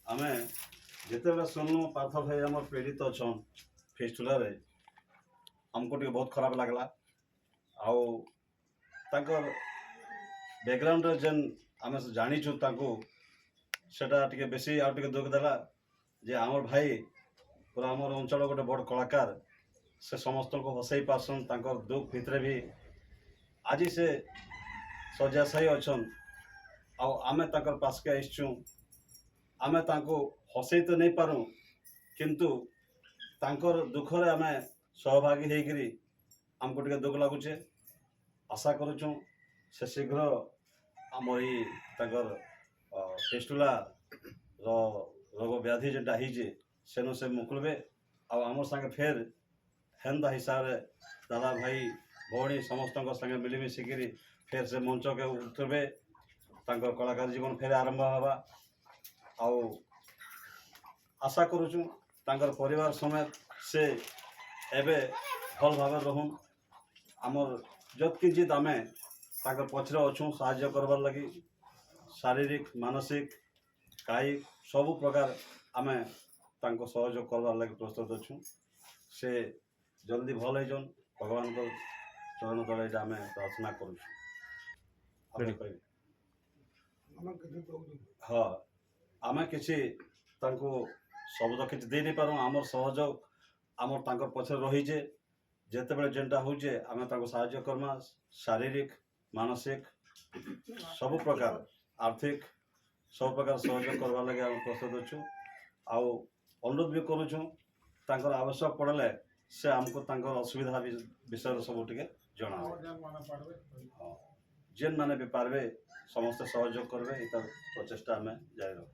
आमे जिते सुनलु पार्थ भाई आम पीड़ित अच्छा फिस्टुला हमको टे बहुत खराब लगला आउ बैकग्राउंड जेन आम जाचु सेटा टे बेसी आउ टे दुख देला जे आमर भाई पूरा आम अंचल गोटे बड़ कलाकार से समस्त को हसई पार्सन दुख भितर भी आज से शଯ୍ୟାଶାୟୀ अच्छन आमे पासके आसचु आमे हसई तो नहीं पारू किंतु तांकर दुखरे आमे सहभागी होकरी आमको टे दुख लगुचे आशा करुचु से शीघ्र आम फिस्टुला रोग व्याधि जेटा होइए सेनु से मुकुलबे आम संगे फेर हेन्दा हिसाब से दादा भाई भौणी समस्त संगे मिलमिशिकी फेर से मंच के उठबे कलाकार जीवन फेर आरंभ हवा आउ आशा करुचु तांकर परिवार समेत से एबे भल भाव रहून आमर जतकी जिद आमे पछरे अच्छु साहाय्य करवार लगी शारीरिक मानसिक कायिक सबु प्रकार आमे सहयोग करवार लगी प्रस्तुत अच्छु से जल्दी भल हो भगवान को चरण तले आम प्रार्थना करुँ। हाँ आम कि शब्द कि दे नहीं पारूँ आमर सहयोग आमर पछरे रहीजे जिते बड़े जेनटा होचे आम साहाय्य करमा शारीरिक मानसिक सबु प्रकार आर्थिक सब प्रकार सहयोग करवा लगे आम प्रस्तुत अच्छु आउ अनुरोध भी करुचु आवश्यक पड़े से आमको असुविधा विषय सब टे जना जेन माने भी पार्बे समस्त सहयोग करबे इतार प्रचेष्टा आम जारी रख।